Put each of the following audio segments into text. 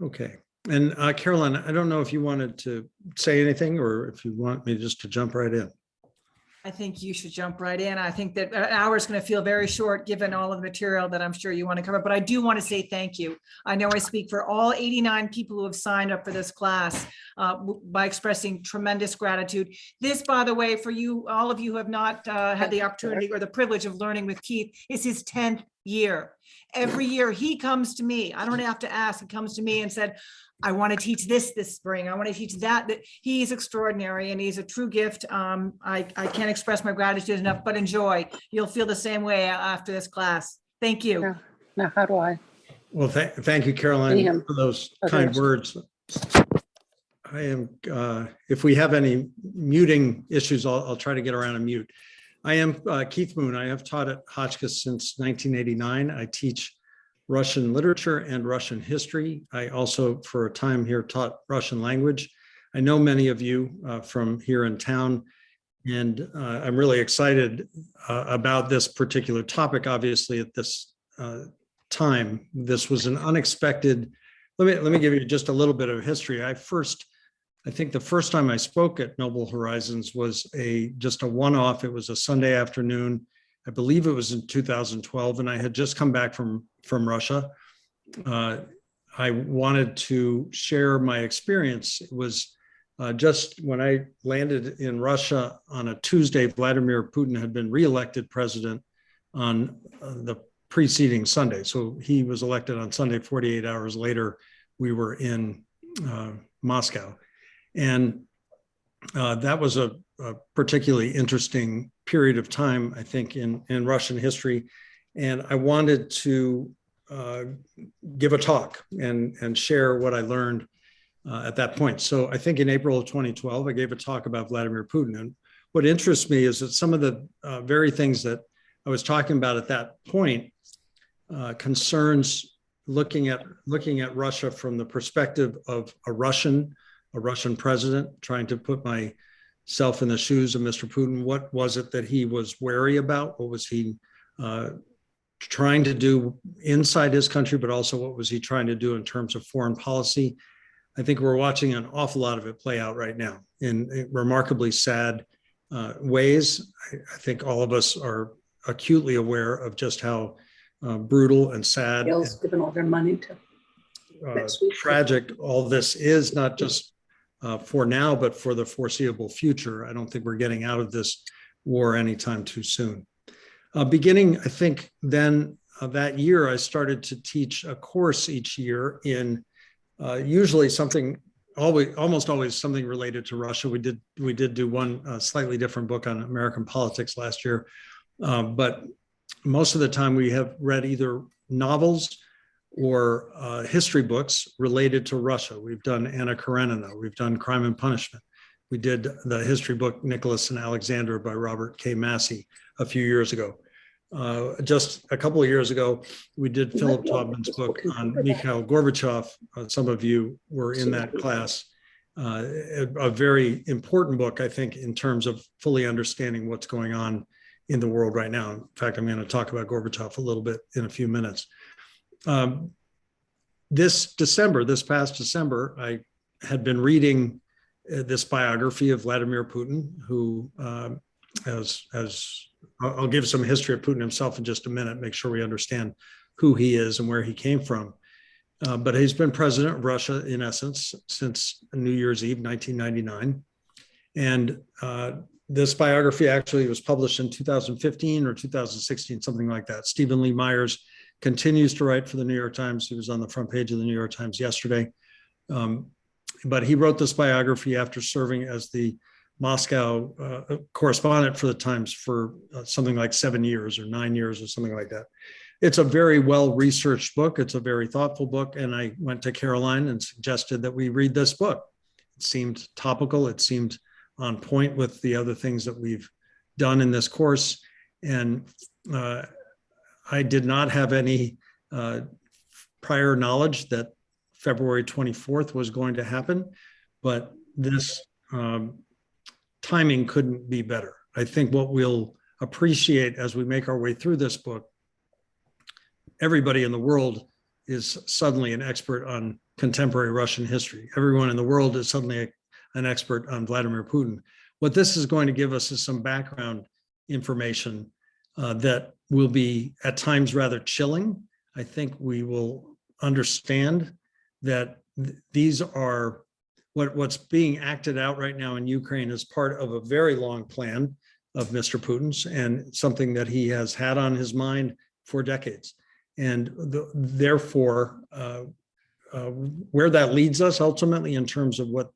Okay. And Caroline, I don't know if you wanted to say anything or if you want me just to jump right in. I think you should jump right in. I think that an hour is going to feel very short given all of the material that I'm sure you want to cover, but I do want to say thank you. I know I speak for all 89 people who have signed up for this class by expressing tremendous gratitude. This, by the way, for you, all of you who have not had the opportunity or the privilege of learning with Keith, is his 10th year. Every year he comes to me. I don't have to ask. He comes to me and said, I want to teach this spring. I want to teach that. He is extraordinary and he's a true gift. I can't express my gratitude enough, but enjoy. You'll feel the same way after this class. Thank you. Yeah. Now, how do I? Well, thank you, Caroline, for those kind words. I am, if we have any muting issues, I'll try to get around and mute. I am Keith Moon. I have taught at Hotchkiss since 1989. I teach Russian literature and Russian history. I also, for a time here, taught Russian language. I know many of you from here in town, and I'm really excited about this particular topic. Obviously, at this time, this was an unexpected. Let me give you just a little bit of history. I think the first time I spoke at Noble Horizons was just a one-off. It was a Sunday afternoon. I believe it was in 2012, and I had just come back from Russia. I wanted to share my experience. It was just when I landed in Russia on a Tuesday, Vladimir Putin had been reelected president on the preceding Sunday. So he was elected on Sunday. 48 hours later, we were in Moscow. And that was a particularly interesting period of time, I think, in Russian history. And I wanted to give a talk and share what I learned at that point. So I think in April of 2012, I gave a talk about Vladimir Putin. And what interests me is that some of the very things that I was talking about at that point concerns looking at Russia from the perspective of a Russian president, trying to put myself in the shoes of Mr. Putin. What was it that he was wary about? What was he trying to do inside his country, but also what was he trying to do in terms of foreign policy? I think we're watching an awful lot of it play out right now in remarkably sad ways. I think all of us are acutely aware of just how brutal and sad, given all their money to tragic all this is, not just for now, but for the foreseeable future. I don't think we're getting out of this war anytime too soon. Beginning, I think, then that year, I started to teach a course each year in usually almost always something related to Russia. We did do one slightly different book on American politics last year, but most of the time we have read either novels or history books related to Russia. We've done Anna Karenina, we've done Crime and Punishment. We did the history book Nicholas and Alexander by Robert K. Massey a few years ago. Just a couple of years ago, we did Philip Taubman's book on Mikhail Gorbachev. Some of you were in that class. A very important book, I think, in terms of fully understanding what's going on in the world right now. In fact, I'm going to talk about Gorbachev a little bit in a few minutes. This past December, I had been reading this biography of Vladimir Putin, who I'll give some history of Putin himself in just a minute, make sure we understand who he is and where he came from. But he's been president of Russia, in essence, since New Year's Eve, 1999. And this biography actually was published in 2015 or 2016, something like that. Stephen Lee Myers continues to write for the New York Times. He was on the front page of the New York Times yesterday. But he wrote this biography after serving as the Moscow correspondent for the Times for something like 7 years or 9 years or something like that. It's a very well-researched book. It's a very thoughtful book. And I went to Caroline and suggested that we read this book. It seemed topical. It seemed on point with the other things that we've done in this course. And I did not have any prior knowledge that February 24th was going to happen, but this timing couldn't be better. I think what we'll appreciate as we make our way through this book everybody in the world is suddenly an expert on contemporary Russian history. Everyone in the world is suddenly an expert on Vladimir Putin. What this is going to give us is some background information that will be at times rather chilling. I think we will understand that these are what's being acted out right now in Ukraine is part of a very long plan of Mr. Putin's and something that he has had on his mind for decades. And therefore, where that leads us ultimately in terms of what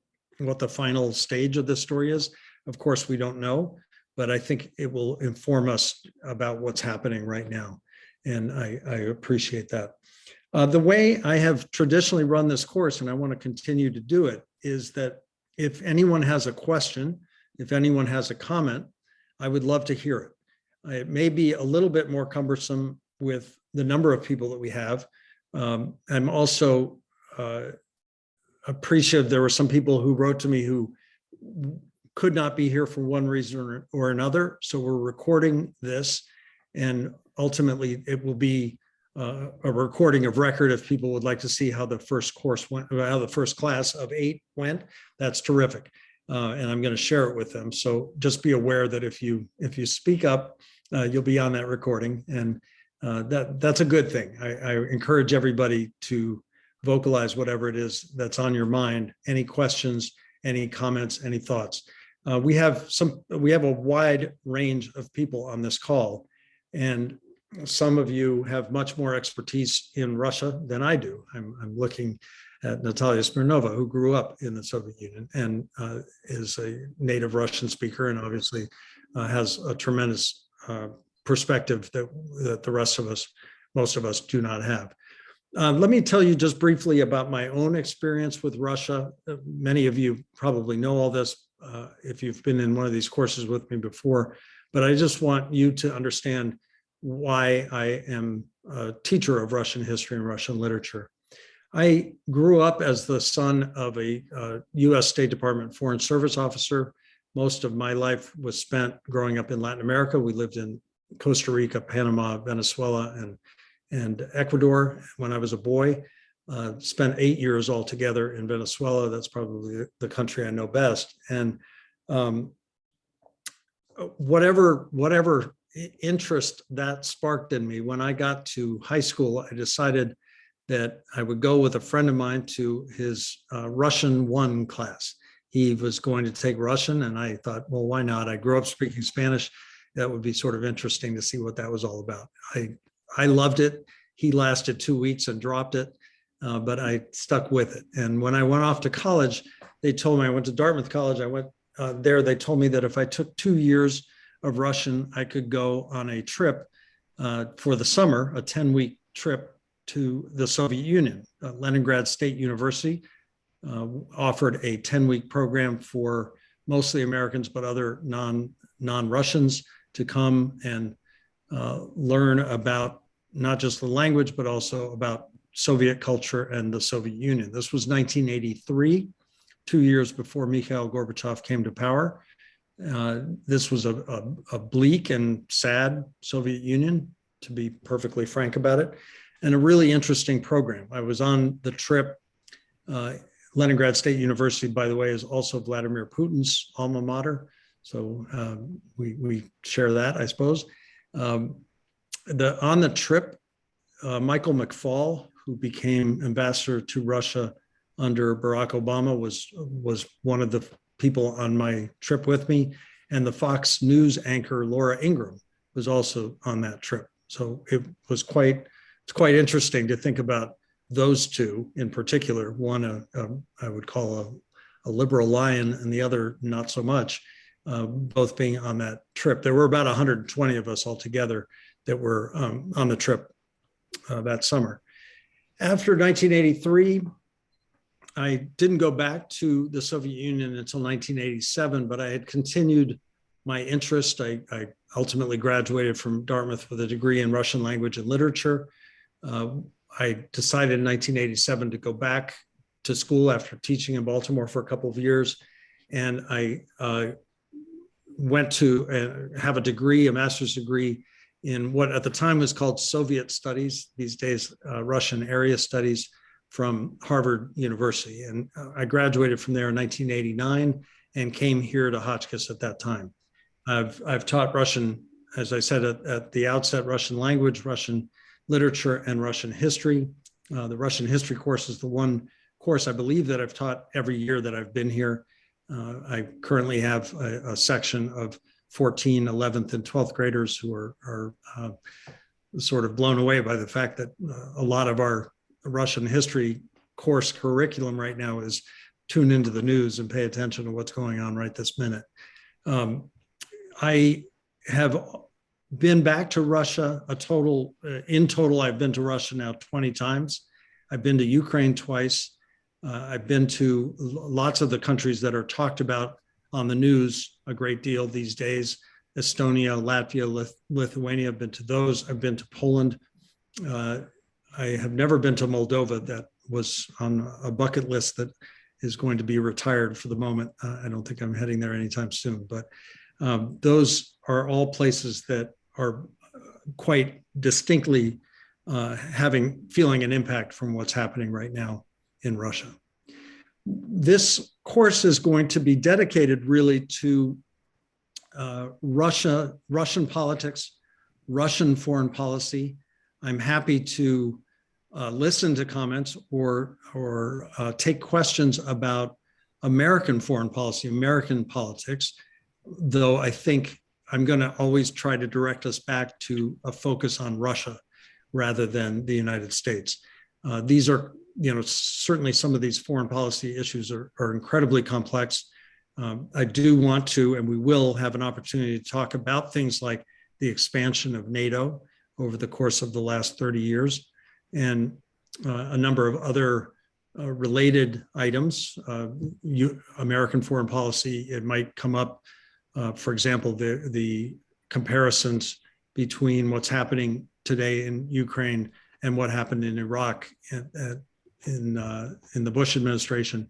the final stage of this story is, of course, we don't know, but I think it will inform us about what's happening right now. And I appreciate that. The way I have traditionally run this course, and I want to continue to do it, is that if anyone has a question, if anyone has a comment, I would love to hear it. It may be a little bit more cumbersome with the number of people that we have. I'm also appreciative. There were some people who wrote to me who could not be here for one reason or another. So we're recording this, and ultimately it will be a recording of record if people would like to see how the first course went, how the first class of 8 went. That's terrific. And I'm going to share it with them. So just be aware that if you speak up, you'll be on that recording, and that's a good thing. I encourage everybody to vocalize whatever it is that's on your mind. Any questions, any comments, any thoughts. We have a wide range of people on this call, and some of you have much more expertise in Russia than I do. I'm looking at Natalia Smirnova, who grew up in the Soviet Union and is a native Russian speaker, and obviously has a tremendous perspective that the rest of us, most of us, do not have. Let me tell you just briefly about my own experience with Russia. Many of you probably know all this if you've been in one of these courses with me before, but I just want you to understand why I am a teacher of Russian history and Russian literature. I grew up as the son of a U.S. State Department Foreign Service officer. Most of my life was spent growing up in Latin America. We lived in Costa Rica, Panama, Venezuela, and Ecuador when I was a boy. Spent 8 years altogether in Venezuela. That's probably the country I know best. And whatever interest that sparked in me, when I got to high school, I decided that I would go with a friend of mine to his Russian 1 class. He was going to take Russian, and I thought, well, why not? I grew up speaking Spanish. That would be sort of interesting to see what that was all about. I loved it. He lasted 2 weeks and dropped it, but I stuck with it. And when I went off to college, they told me, I went to Dartmouth College. I went there. They told me that if I took 2 years of Russian, I could go on a trip for the summer, a 10-week trip to the Soviet Union. Leningrad State University offered a 10-week program for mostly Americans, but other non-Russians to come and learn about not just the language, but also about Soviet culture and the Soviet Union. This was 1983, 2 years before Mikhail Gorbachev came to power. This was a bleak and sad Soviet Union, to be perfectly frank about it, and a really interesting program. I was on the trip. Leningrad State University, by the way, is also Vladimir Putin's alma mater. So we share that, I suppose. On the trip, Michael McFaul, who became ambassador to Russia under Barack Obama, was one of the people on my trip with me. And the Fox News anchor, Laura Ingraham, was also on that trip. So it's quite interesting to think about those two in particular. One, I would call a liberal lion, and the other not so much, both being on that trip. There were about 120 of us altogether that were on the trip that summer. After 1983, I didn't go back to the Soviet Union until 1987, but I had continued my interest. I ultimately graduated from Dartmouth with a degree in Russian language and literature. I decided in 1987 to go back to school after teaching in Baltimore for a couple of years. And I went to have a degree, a master's degree in what at the time was called Soviet Studies, these days Russian Area Studies, from Harvard University. And I graduated from there in 1989 and came here to Hotchkiss at that time. I've taught Russian, as I said at the outset, Russian language, Russian literature, and Russian history. The Russian history course is the one course I believe that I've taught every year that I've been here. I currently have a section of 14, 11th, and 12th graders who are sort of blown away by the fact that a lot of our Russian history course curriculum right now is tune into the news and pay attention to what's going on right this minute. I have been back to Russia in total, I've been to Russia now 20 times. I've been to Ukraine twice. I've been to lots of the countries that are talked about on the news a great deal these days. Estonia, Latvia, Lithuania, I've been to those. I've been to Poland. I have never been to Moldova. That was on a bucket list that is going to be retired for the moment. I don't think I'm heading there anytime soon, but those are all places that are quite distinctly feeling an impact from what's happening right now in Russia. This course is going to be dedicated really to Russian politics, Russian foreign policy. I'm happy to listen to comments or take questions about American foreign policy, American politics, though I think I'm going to always try to direct us back to a focus on Russia rather than the United States. These are, certainly some of these foreign policy issues are incredibly complex. I do want to, and we will have an opportunity to talk about things like the expansion of NATO over the course of the last 30 years and a number of other related items. American foreign policy, it might come up, for example, the comparisons between what's happening today in Ukraine and what happened in Iraq in the Bush administration.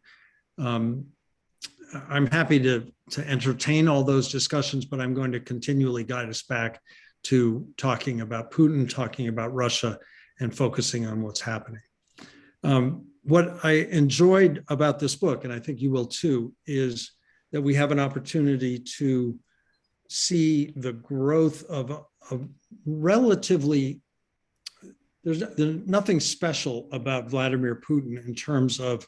I'm happy to entertain all those discussions, but I'm going to continually guide us back to talking about Putin, talking about Russia, and focusing on what's happening. What I enjoyed about this book, and I think you will too, is that we have an opportunity to see the growth of a relatively, there's nothing special about Vladimir Putin in terms of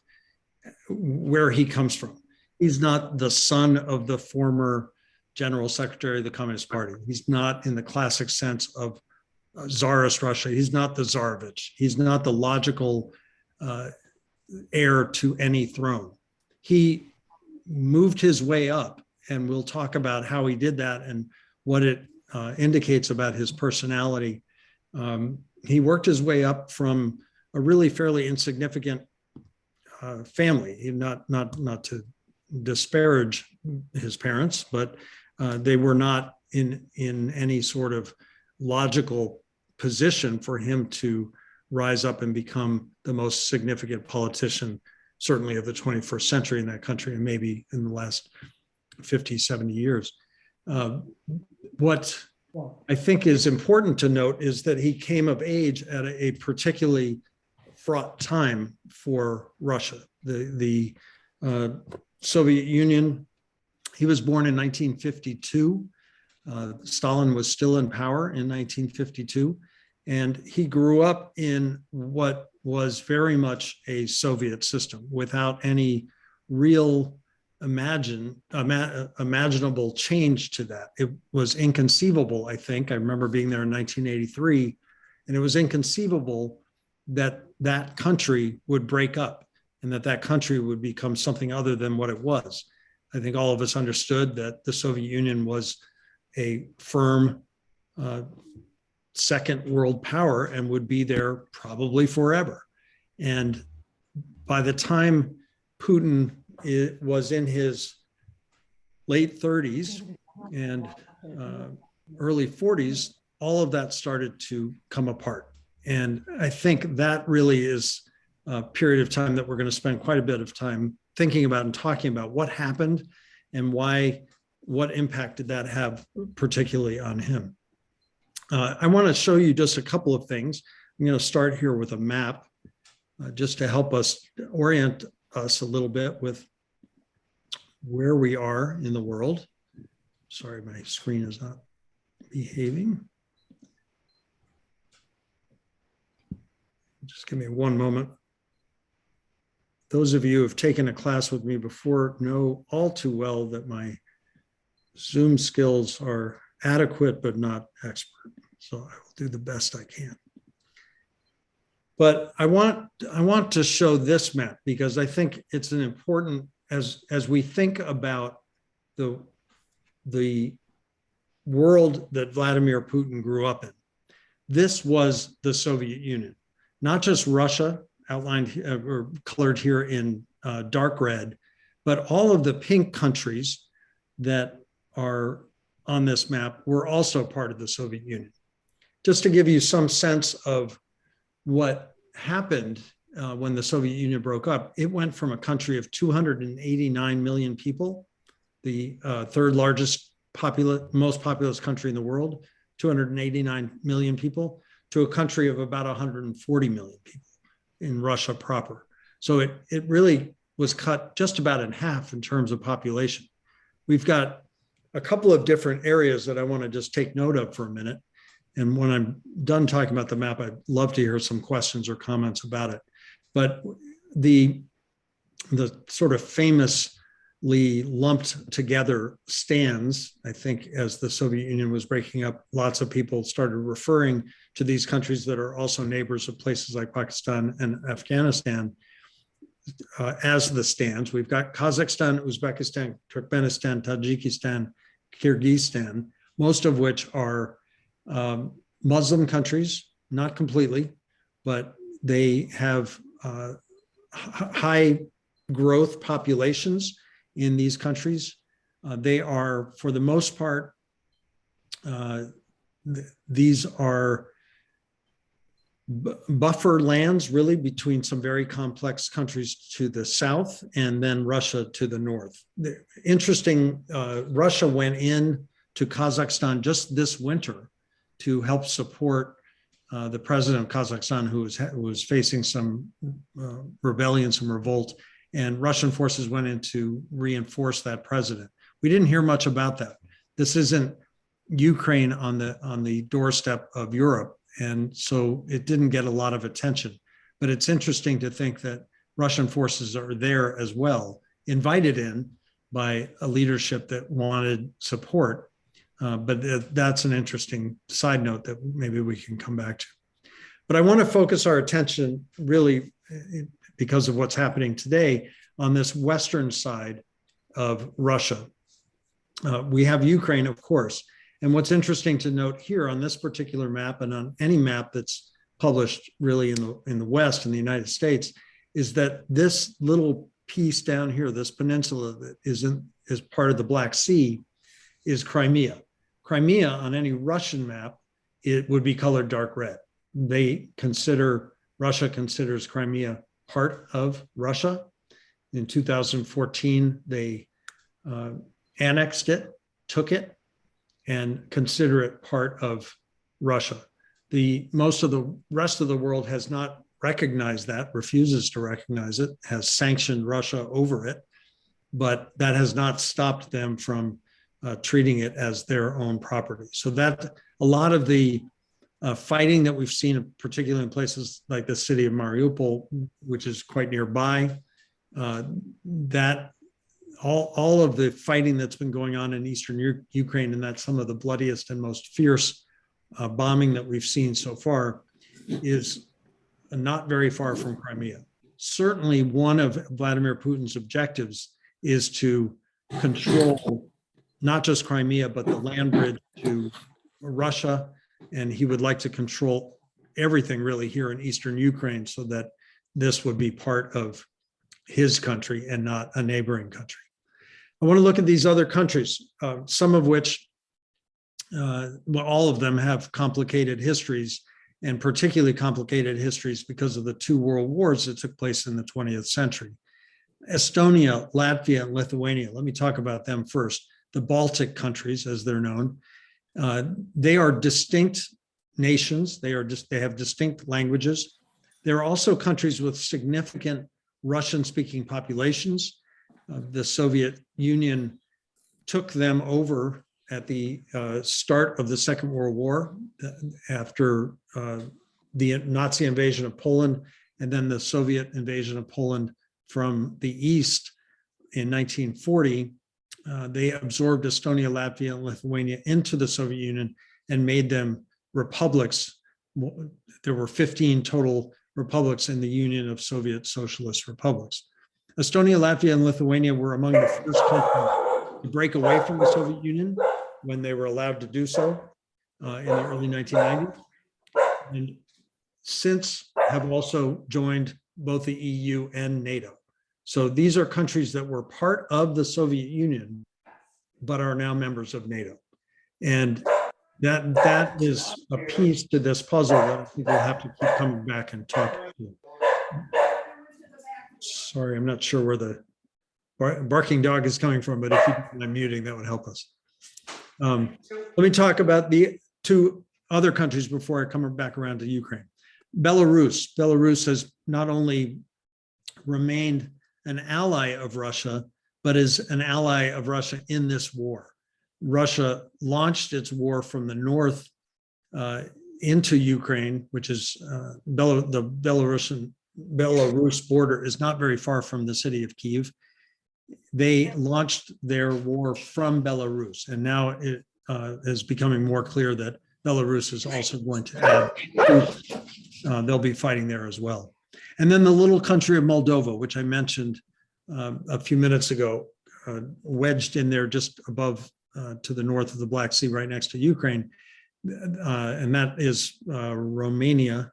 where he comes from. He's not the son of the former general secretary of the Communist Party. He's not in the classic sense of Tsarist Russia. He's not the Tsarevich. He's not the logical heir to any throne. He moved his way up, and we'll talk about how he did that and what it indicates about his personality. He worked his way up from a really fairly insignificant family. Not to disparage his parents, but they were not in any sort of logical position for him to rise up and become the most significant politician, certainly of the 21st century in that country, and maybe in the last 50, 70 years. What I think is important to note is that he came of age at a particularly fraught time for Russia. The Soviet Union, he was born in 1952. Stalin was still in power in 1952. And he grew up in what was very much a Soviet system without any real imaginable change to that. It was inconceivable, I think. I remember being there in 1983, and it was inconceivable that that country would break up and that country would become something other than what it was. I think all of us understood that the Soviet Union was a firm second world power and would be there probably forever. And by the time Putin was in his late 30s and early 40s, all of that started to come apart. And I think that really is a period of time that we're going to spend quite a bit of time thinking about and talking about what happened and what impact did that have particularly on him. I want to show you just a couple of things. I'm going to start here with a map just to help us orient us a little bit with where we are in the world. Sorry, my screen is not behaving. Just give me one moment. Those of you who have taken a class with me before know all too well that my Zoom skills are adequate but not expert. So I will do the best I can. But I want to show this map because I think it's an important, as we think about the world that Vladimir Putin grew up in. This was the Soviet Union, not just Russia, outlined or colored here in dark red, but all of the pink countries that are on this map were also part of the Soviet Union. Just to give you some sense of what happened when the Soviet Union broke up, it went from a country of 289 million people, the third largest most populous country in the world, 289 million people, to a country of about 140 million people in Russia proper. So it really was cut just about in half in terms of population. We've got a couple of different areas that I want to just take note of for a minute. And when I'm done talking about the map, I'd love to hear some questions or comments about it. But the sort of famously lumped together stands, I think as the Soviet Union was breaking up, lots of people started referring to these countries that are also neighbors of places like Pakistan and Afghanistan as the stands. We've got Kazakhstan, Uzbekistan, Turkmenistan, Tajikistan, Kyrgyzstan, most of which are Muslim countries, not completely, but they have high growth populations in these countries. They are, for the most part, these are buffer lands really between some very complex countries to the south and then Russia to the north. Interesting, Russia went in to Kazakhstan just this winter to help support the president of Kazakhstan, who was facing some rebellion, some revolt, and Russian forces went in to reinforce that president. We didn't hear much about that. This isn't Ukraine on the doorstep of Europe, and so it didn't get a lot of attention. But it's interesting to think that Russian forces are there as well, invited in by a leadership that wanted support. But that's an interesting side note that maybe we can come back to. But I want to focus our attention really, because of what's happening today, on this western side of Russia. We have Ukraine, of course. And what's interesting to note here on this particular map and on any map that's published really in the West, in the United States, is that this little piece down here, this peninsula that is part of the Black Sea, is Crimea. Crimea on any Russian map, it would be colored dark red. Russia considers Crimea part of Russia. In 2014, they annexed it, took it, and consider it part of Russia. Most of the rest of the world has not recognized that, refuses to recognize it, has sanctioned Russia over it, but that has not stopped them from treating it as their own property. So that a lot of the fighting that we've seen, particularly in places like the city of Mariupol, which is quite nearby, that all of the fighting that's been going on in eastern Ukraine, and that's some of the bloodiest and most fierce bombing that we've seen so far, is not very far from Crimea. Certainly one of Vladimir Putin's objectives is to control not just Crimea, but the land bridge to Russia. And he would like to control everything really here in eastern Ukraine so that this would be part of his country and not a neighboring country. I want to look at these other countries, some of which, all of them have complicated histories, and particularly complicated histories because of the two world wars that took place in the 20th century. Estonia, Latvia, and Lithuania, let me talk about them first. The Baltic countries, as they're known, they are distinct nations. They have distinct languages. There are also countries with significant Russian-speaking populations. The Soviet Union took them over at the start of the Second World War after the Nazi invasion of Poland, and then the Soviet invasion of Poland from the east in 1940. They absorbed Estonia, Latvia, and Lithuania into the Soviet Union and made them republics. There were 15 total republics in the Union of Soviet Socialist Republics. Estonia, Latvia, and Lithuania were among the first countries to break away from the Soviet Union when they were allowed to do so in the early 1990s. And since have also joined both the EU and NATO. So these are countries that were part of the Soviet Union, but are now members of NATO. And that is a piece to this puzzle that I think we'll have to keep coming back and talk to. Sorry, I'm not sure where the barking dog is coming from, but if you don't mind muting, that would help us. Let me talk about the two other countries before I come back around to Ukraine. Belarus. Belarus has not only remained an ally of Russia, but is an ally of Russia in this war. Russia launched its war from the north into Ukraine, which is the Belarus border is not very far from the city of Kyiv. They launched their war from Belarus, and now it is becoming more clear that Belarus is also going to add troops. They'll be fighting there as well. And then the little country of Moldova, which I mentioned a few minutes ago, wedged in there just above to the north of the Black Sea, right next to Ukraine. And that is Romania,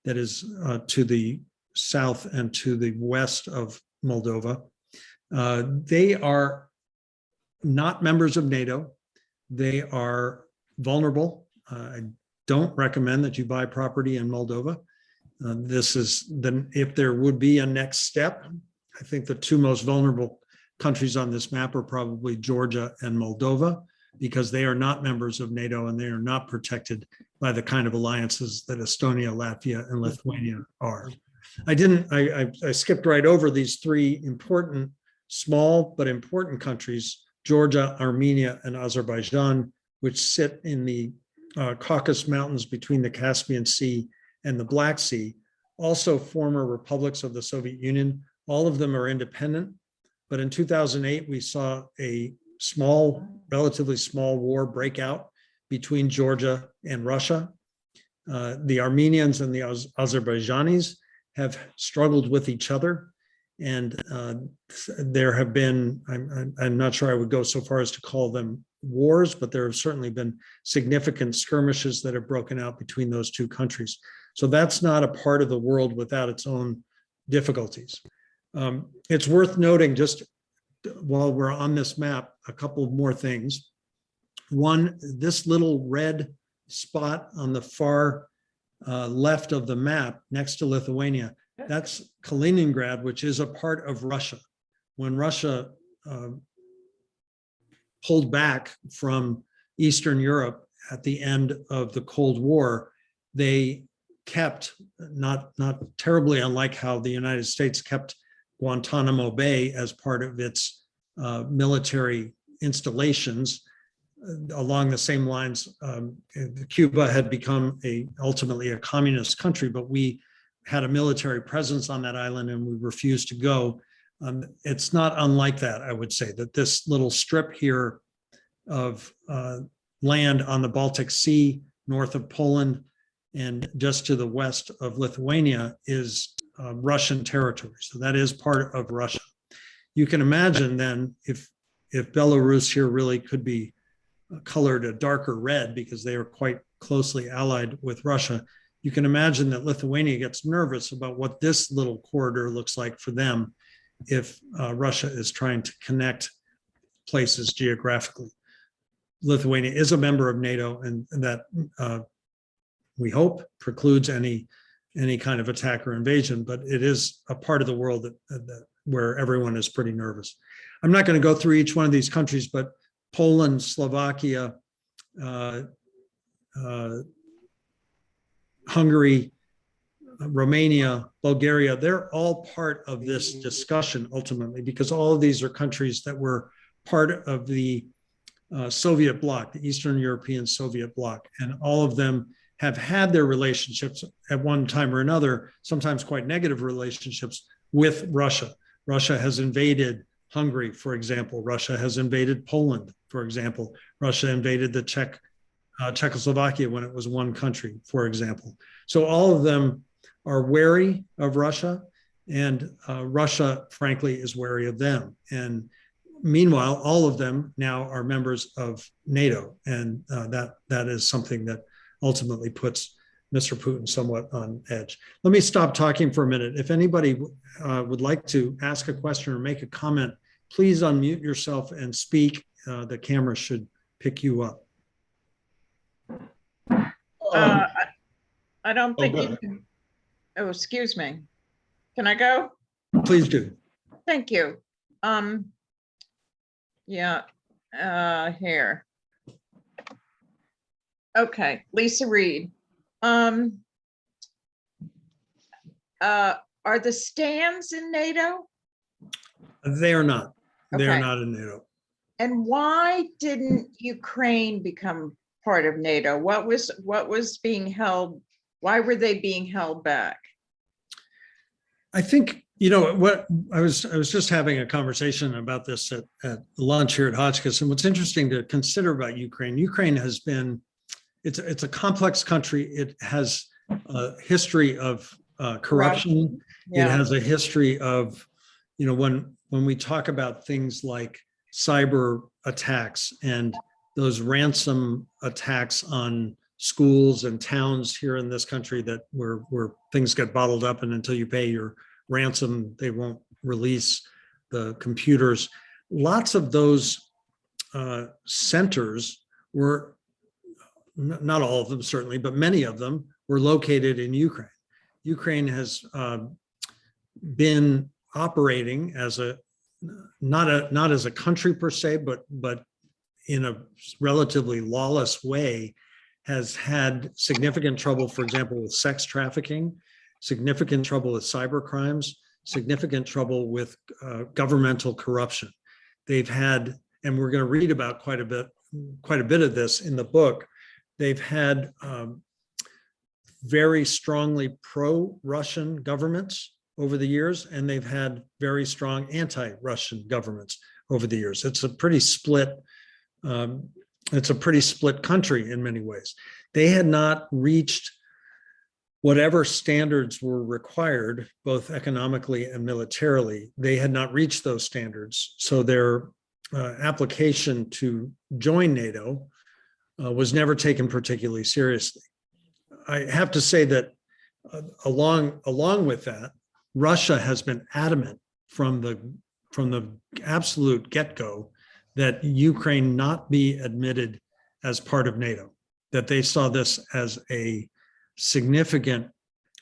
that is to the south and to the west of Moldova. They are not members of NATO. They are vulnerable. I don't recommend that you buy property in Moldova. If there would be a next step, I think the two most vulnerable countries on this map are probably Georgia and Moldova, because they are not members of NATO and they are not protected by the kind of alliances that Estonia, Latvia, and Lithuania are. I skipped right over these three important, small but important countries, Georgia, Armenia, and Azerbaijan, which sit in the Caucasus Mountains between the Caspian Sea and the Black Sea, also former republics of the Soviet Union. All of them are independent, but in 2008, we saw a relatively small war break out between Georgia and Russia. The Armenians and the Azerbaijanis have struggled with each other, and there have been, I'm not sure I would go so far as to call them wars, but there have certainly been significant skirmishes that have broken out between those two countries. So that's not a part of the world without its own difficulties. It's worth noting, just while we're on this map, a couple more things. One, this little red spot on the far left of the map next to Lithuania, that's Kaliningrad, which is a part of Russia. When Russia pulled back from Eastern Europe at the end of the Cold War, they kept, not terribly unlike how the United States kept Guantanamo Bay as part of its military installations. Along the same lines, Cuba had become ultimately a communist country, but we had a military presence on that island and we refused to go. It's not unlike that, I would say, that this little strip here of land on the Baltic Sea, north of Poland, and just to the west of Lithuania is Russian territory. So that is part of Russia. You can imagine then if Belarus here really could be colored a darker red because they are quite closely allied with Russia, you can imagine that Lithuania gets nervous about what this little corridor looks like for them if Russia is trying to connect places geographically. Lithuania is a member of NATO, and that we hope precludes any kind of attack or invasion, but it is a part of the world where everyone is pretty nervous. I'm not going to go through each one of these countries, but Poland, Slovakia, Hungary, Romania, Bulgaria, they're all part of this discussion ultimately, because all of these are countries that were part of the Soviet bloc, the Eastern European Soviet bloc, and all of them have had their relationships at one time or another, sometimes quite negative relationships with Russia. Russia has invaded Hungary, for example. Russia has invaded Poland, for example. Russia invaded the Czechoslovakia when it was one country, for example. So all of them are wary of Russia, and Russia, frankly, is wary of them. And meanwhile, all of them now are members of NATO, and that is something that ultimately puts Mr. Putin somewhat on edge. Let me stop talking for a minute. If anybody would like to ask a question or make a comment, please unmute yourself and speak. The camera should pick you up. I don't think you can. Oh, excuse me. Can I go? Please do. Thank you. Yeah, here. Okay, Lisa Reed. Are the stands in NATO? They are not. They are Okay. not in NATO. And why didn't Ukraine become part of NATO? What was being held? Why were they being held back? I think, what I was just having a conversation about this at lunch here at Hotchkiss. And what's interesting to consider about Ukraine has been, it's a complex country. It has a history of corruption. Yeah. It has a history of, when we talk about things like cyber attacks and those ransom attacks on schools and towns here in this country, that where things get bottled up, and until you pay your ransom, they won't release the computers. Lots of those centers were, not all of them certainly, but many of them were located in Ukraine. Ukraine has been operating as not as a country per se, but in a relatively lawless way, has had significant trouble, for example, with sex trafficking, significant trouble with cyber crimes, significant trouble with governmental corruption. They've had, and we're going to read about quite a bit of this in the book. They've had very strongly pro-Russian governments over the years, and they've had very strong anti-Russian governments over the years. It's a pretty split. It's a pretty split country in many ways. They had not reached whatever standards were required, both economically and militarily. They had not reached those standards. So their application to join NATO was never taken particularly seriously. I have to say that along with that, Russia has been adamant from the absolute get-go that Ukraine not be admitted as part of NATO, that they saw this as a significant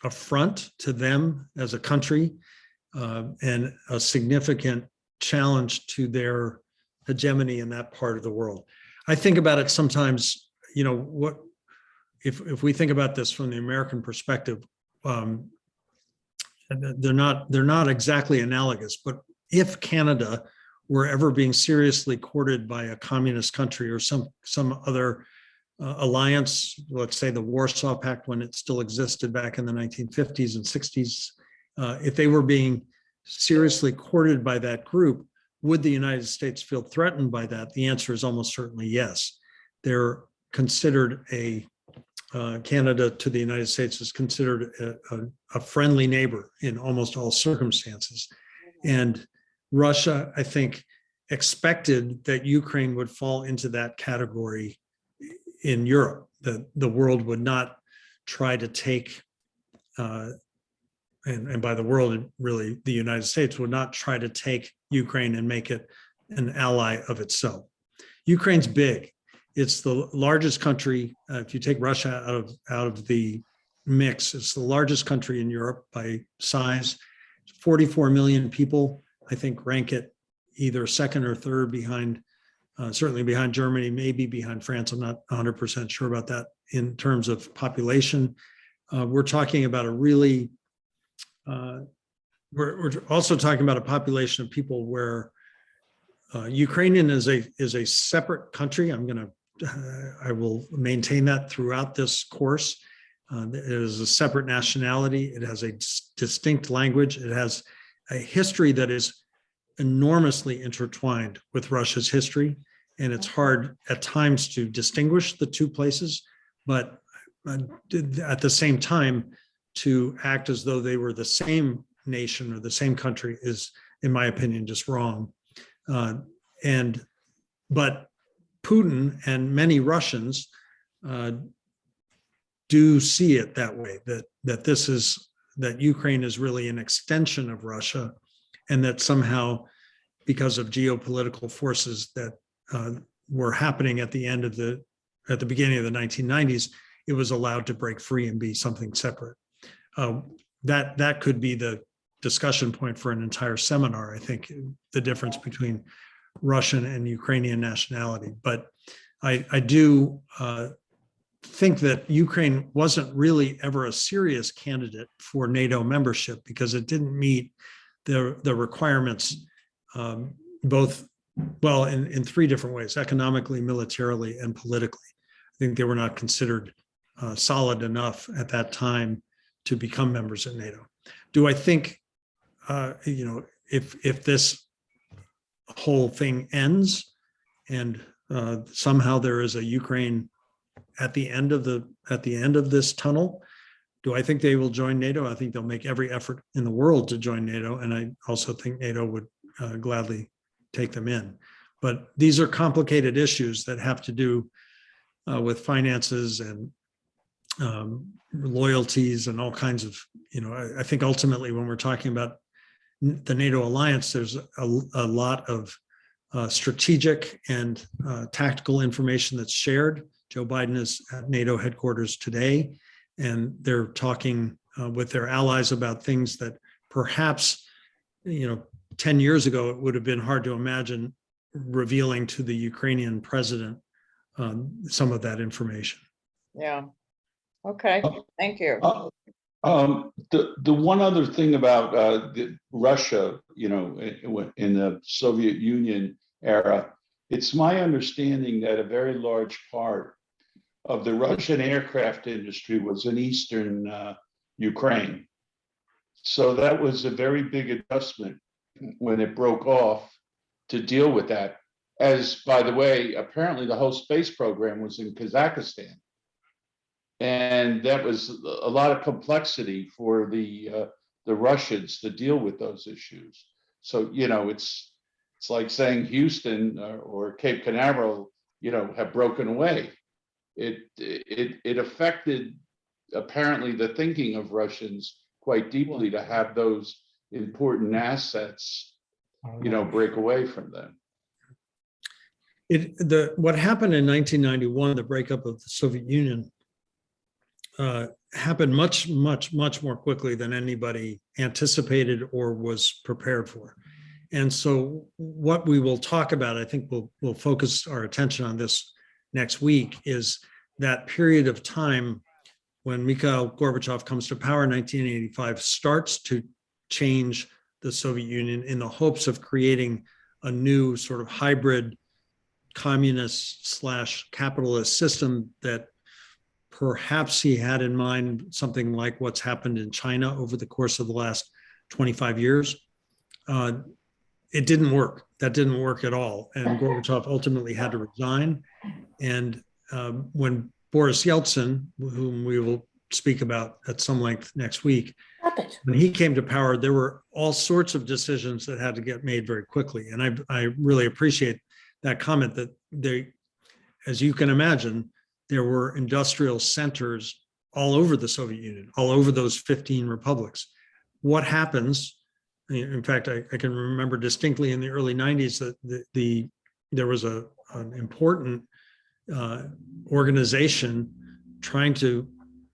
affront to them as a country, and a significant challenge to their hegemony in that part of the world. I think about it sometimes, what if we think about this from the American perspective, they're not exactly analogous, but if Canada were ever being seriously courted by a communist country or some other alliance, let's say the Warsaw Pact when it still existed back in the 1950s and 60s, if they were being seriously courted by that group, would the United States feel threatened by that? The answer is almost certainly yes. They're considered Canada to the United States is considered a friendly neighbor in almost all circumstances. And Russia, I think, expected that Ukraine would fall into that category in Europe, that the world would not try to take, and by the world, really, the United States would not try to take Ukraine and make it an ally of itself. Ukraine's big. It's the largest country. If you take Russia out of the mix, it's the largest country in Europe by size. 44 million people, I think, rank it either second or third behind, certainly behind Germany, maybe behind France. I'm not 100% sure about that in terms of population. we're talking about a really, we're also talking about a population of people where Ukrainian is a separate country. I will maintain that throughout this course. It is a separate nationality. It has a distinct language. It has a history that is enormously intertwined with Russia's history. And it's hard at times to distinguish the two places, but at the same time, to act as though they were the same nation or the same country is, in my opinion, just wrong. But Putin and many Russians do see it that way, that Ukraine is really an extension of Russia, and that somehow, because of geopolitical forces that were happening at the beginning of the 1990s, it was allowed to break free and be something separate. That could be the discussion point for an entire seminar, I think, the difference between Russian and Ukrainian nationality. But I do think that Ukraine wasn't really ever a serious candidate for NATO membership because it didn't meet the requirements, both, well, in three different ways: economically, militarily, and politically. I think they were not considered solid enough at that time to become members of NATO. Do I think, if this whole thing ends and somehow there is a Ukraine at the end of this tunnel, do I think they will join NATO? I think they'll make every effort in the world to join NATO, and I also think NATO would gladly take them in. But these are complicated issues that have to do with finances and loyalties and all kinds of, I think ultimately when we're talking about the NATO alliance, there's a lot of strategic and tactical information that's shared. Joe Biden is at NATO headquarters today, and they're talking with their allies about things that perhaps, 10 years ago, it would have been hard to imagine revealing to the Ukrainian president some of that information. Yeah. Okay, thank you. The one other thing about Russia, in the Soviet Union era, it's my understanding that a very large part of the Russian aircraft industry was in Eastern Ukraine. So that was a very big adjustment when it broke off to deal with that. As, by the way, apparently the whole space program was in Kazakhstan. And that was a lot of complexity for the Russians to deal with those issues. So, it's like saying Houston or Cape Canaveral, have broken away. It affected apparently the thinking of Russians quite deeply to have those important assets, break away from them. What happened in 1991, the breakup of the Soviet Union, happened much, much, much more quickly than anybody anticipated or was prepared for. And so what we will talk about, I think we'll focus our attention on this next week, is that period of time when Mikhail Gorbachev comes to power in 1985, starts to change the Soviet Union in the hopes of creating a new sort of hybrid communist/capitalist system that perhaps he had in mind something like what's happened in China over the course of the last 25 years. It didn't work. That didn't work at all. And Gorbachev ultimately had to resign. And when Boris Yeltsin, whom we will speak about at some length next week, when he came to power, there were all sorts of decisions that had to get made very quickly. And I really appreciate that comment that as you can imagine, there were industrial centers all over the Soviet Union, all over those 15 republics. What happens? In fact, I can remember distinctly in the early 90s that there was an important organization trying to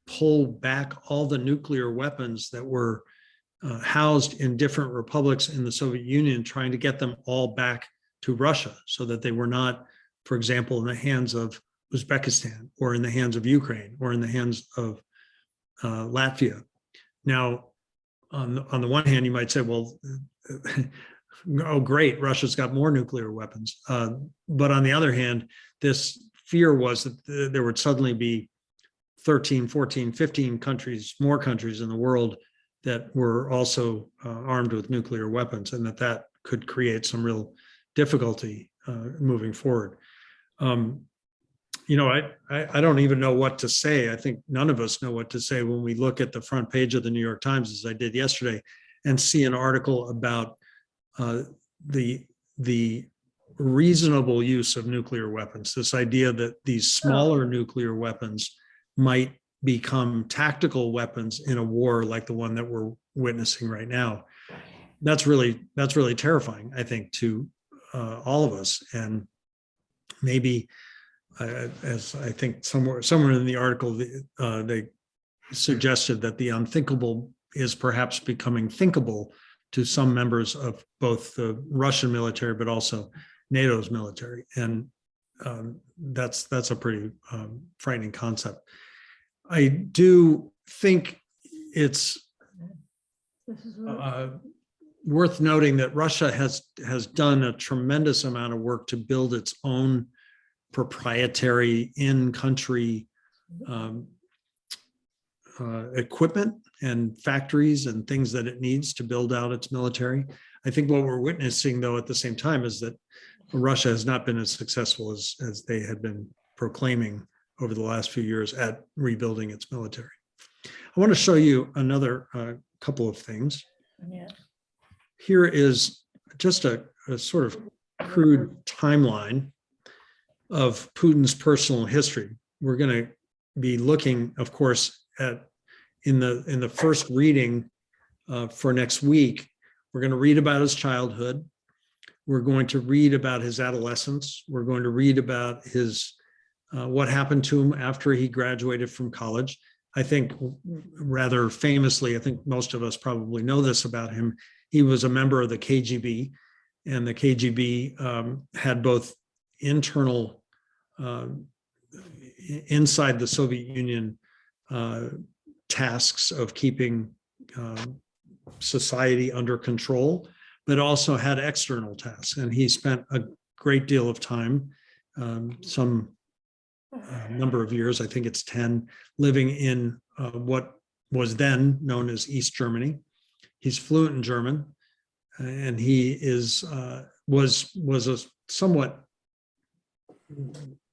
pull back all the nuclear weapons that were housed in different republics in the Soviet Union, trying to get them all back to Russia so that they were not, for example, in the hands of Uzbekistan or in the hands of Ukraine or in the hands of Latvia. Now, on the one hand, you might say, well, oh, great, Russia's got more nuclear weapons. But on the other hand, this fear was that there would suddenly be 13, 14, 15 countries, more countries in the world that were also armed with nuclear weapons, and that could create some real difficulty moving forward. I don't even know what to say. I think none of us know what to say when we look at the front page of the New York Times, as I did yesterday, and see an article about the reasonable use of nuclear weapons. This idea that these smaller nuclear weapons might become tactical weapons in a war like the one that we're witnessing right now. That's really terrifying, I think, to all of us. And maybe, as I think somewhere in the article, they suggested that the unthinkable is perhaps becoming thinkable to some members of both the Russian military, but also NATO's military. And that's a pretty frightening concept. I do think it's worth noting that Russia has done a tremendous amount of work to build its own proprietary in-country equipment and factories and things that it needs to build out its military. I think what we're witnessing, though, at the same time, is that Russia has not been as successful as they had been proclaiming over the last few years at rebuilding its military. I want to show you another couple of things. Yeah. Here is just a sort of crude timeline of Putin's personal history. We're going to be looking, of course, at in the first reading for next week. We're going to read about his childhood. We're going to read about his adolescence. We're going to read about his what happened to him after he graduated from college. I think rather famously, I think most of us probably know this about him. He was a member of the KGB, and the KGB had both internal inside the Soviet Union tasks of keeping society under control, but also had external tasks. And he spent a great deal of time, some number of years, I think it's 10, living in what was then known as East Germany. He's fluent in German, and he was a somewhat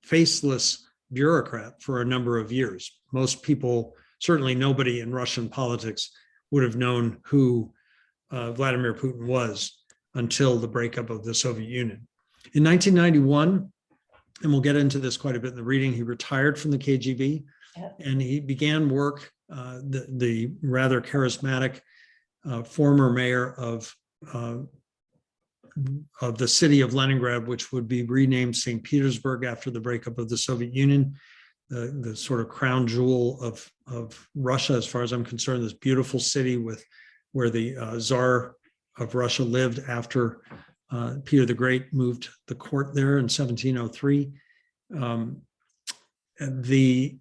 faceless bureaucrat for a number of years. Most people, certainly nobody in Russian politics, would have known who Vladimir Putin was until the breakup of the Soviet Union. In 1991, and we'll get into this quite a bit in the reading, he retired from the KGB, and he began work, the rather charismatic former mayor of the city of Leningrad, which would be renamed St. Petersburg after the breakup of the Soviet Union, the sort of crown jewel of Russia, as far as I'm concerned, this beautiful city where the Tsar of Russia lived after Peter the Great moved the court there in 1703. The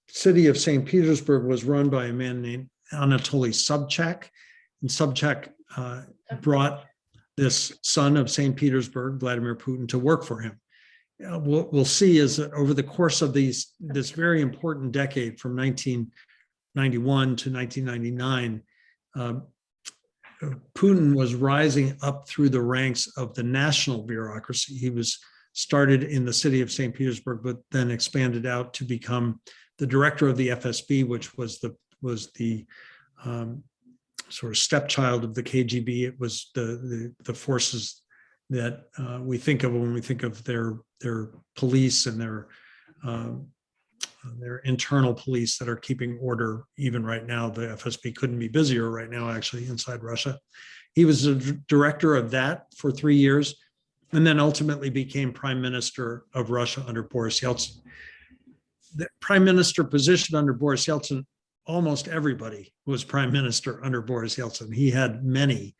city of St. Petersburg was run by a man named Anatoly Sobchak, and Sobchak brought this son of St. Petersburg, Vladimir Putin, to work for him. What we'll see is that over the course of this very important decade from 1991 to 1999, Putin was rising up through the ranks of the national bureaucracy. He was started in the city of St. Petersburg, but then expanded out to become the director of the FSB, which was the sort of stepchild of the KGB. It was the forces that we think of when we think of their police and their internal police that are keeping order. Even right now, the FSB couldn't be busier right now, actually, inside Russia. He was the director of that for 3 years, and then ultimately became prime minister of Russia under Boris Yeltsin. The prime minister position under Boris Yeltsin, almost everybody was prime minister under Boris Yeltsin. He had many.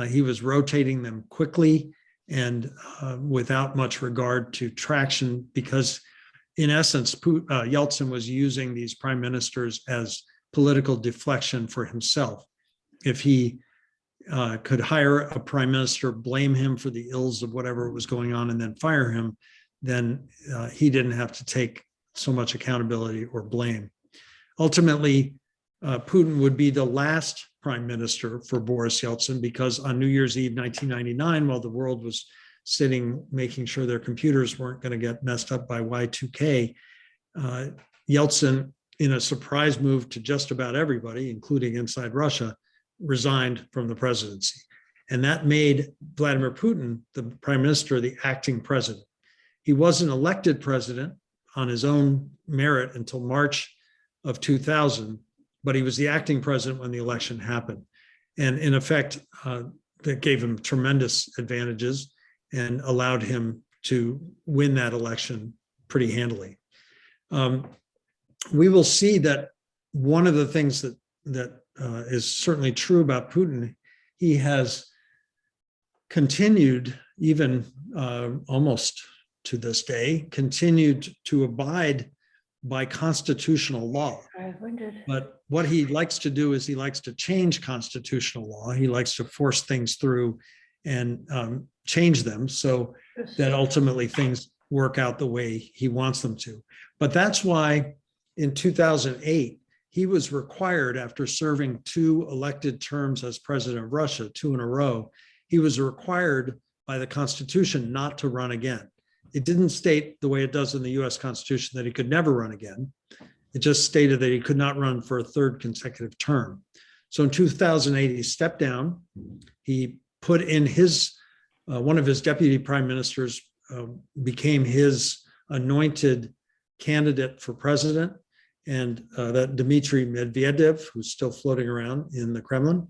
He was rotating them quickly and without much regard to traction, because in essence, Yeltsin was using these prime ministers as political deflection for himself. If he could hire a prime minister, blame him for the ills of whatever was going on, and then fire him, then he didn't have to take so much accountability or blame. Ultimately, Putin would be the last prime minister for Boris Yeltsin, because on New Year's Eve 1999, while the world was sitting making sure their computers weren't going to get messed up by Y2K, Yeltsin, in a surprise move to just about everybody, including inside Russia, resigned from the presidency. And that made Vladimir Putin, the prime minister, the acting president. He wasn't elected president on his own merit until March of 2000, but he was the acting president when the election happened. And in effect, that gave him tremendous advantages and allowed him to win that election pretty handily. We will see that one of the things that is certainly true about Putin, he has continued, even almost to this day, continued to abide by constitutional law. But what he likes to do is he likes to change constitutional law. He likes to force things through and change them so that ultimately things work out the way he wants them to. But that's why in 2008, he was required, after serving 2 elected terms as president of Russia, 2 in a row, he was required by the Constitution not to run again. It didn't state the way it does in the US Constitution that he could never run again. It just stated that he could not run for a 3rd consecutive term. So in 2008, he stepped down. He put in his, one of his deputy prime ministers became his anointed candidate for president. And that Dmitry Medvedev, who's still floating around in the Kremlin,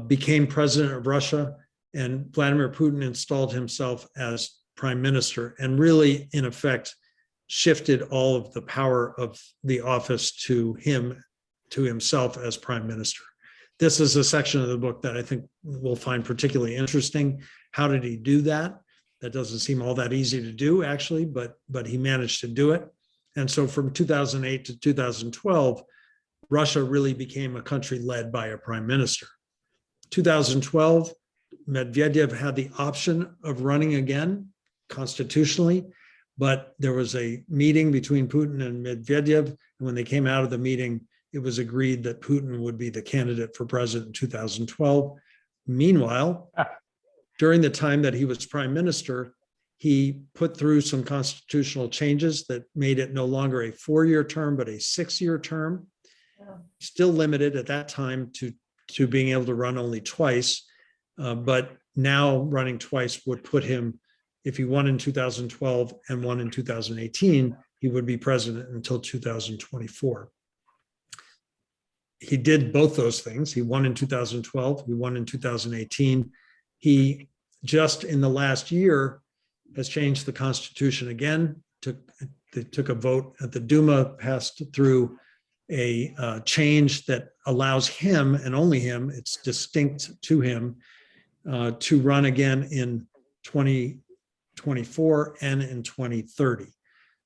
became president of Russia, and Vladimir Putin installed himself as prime minister and really, in effect, shifted all of the power of the office to himself as prime minister. This is a section of the book that I think we'll find particularly interesting. How did he do that? That doesn't seem all that easy to do, actually, but he managed to do it. And so from 2008 to 2012, Russia really became a country led by a prime minister. 2012, Medvedev had the option of running again constitutionally, but there was a meeting between Putin and Medvedev. And when they came out of the meeting, it was agreed that Putin would be the candidate for president in 2012. Meanwhile, during the time that he was prime minister, he put through some constitutional changes that made it no longer a 4-year term, but a 6-year term, still limited at that time to being able to run only twice. But now running twice would put him, if he won in 2012 and won in 2018, he would be president until 2024. He did both those things. He won in 2012, he won in 2018. He just in the last year has changed the Constitution again. They took a vote at the Duma, passed through a change that allows him, and only him, it's distinct to him, to run again in 2024 and in 2030.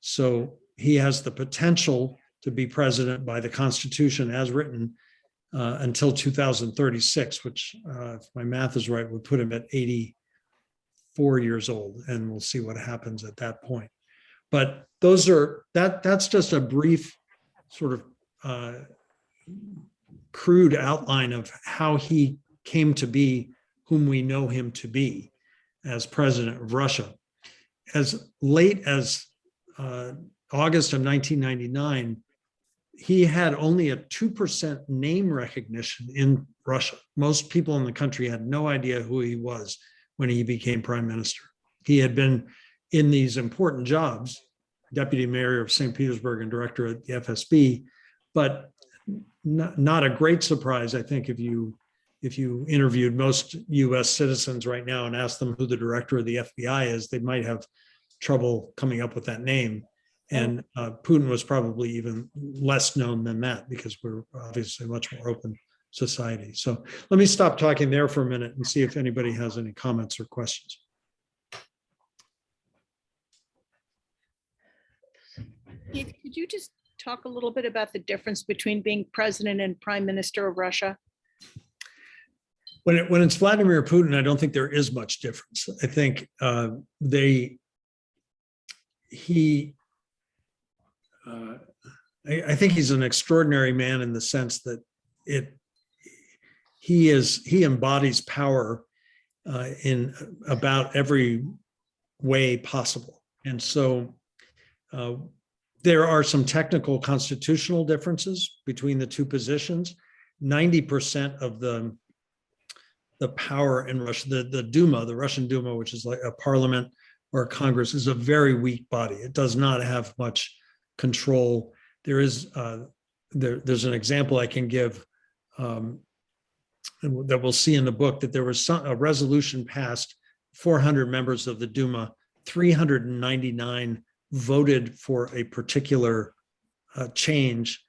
So he has the potential to be president by the Constitution as written until 2036, which, if my math is right, would put him at 84 years old, and we'll see what happens at that point. But that's just a brief sort of crude outline of how he came to be whom we know him to be as president of Russia. As late as August of 1999, he had only a 2% name recognition in Russia. Most people in the country had no idea who he was when he became prime minister. He had been in these important jobs, deputy mayor of St. Petersburg and director at the FSB, but not a great surprise, I think, if you interviewed most US citizens right now and asked them who the director of the FBI is, they might have trouble coming up with that name. And Putin was probably even less known than that, because we're obviously a much more open society. So let me stop talking there for a minute and see if anybody has any comments or questions. Keith, could you just talk a little bit about the difference between being president and prime minister of Russia? When it's Vladimir Putin, I don't think there is much difference. I think I think he's an extraordinary man in the sense that he embodies power in about every way possible. And so there are some technical constitutional differences between the two positions. 90% of the power in Russia, the Duma, the Russian Duma, which is like a parliament or a Congress, is a very weak body. It does not have much control. There is there's an example I can give that we'll see in the book, that there was a resolution passed, 400 members of the Duma, 399 voted for a particular change,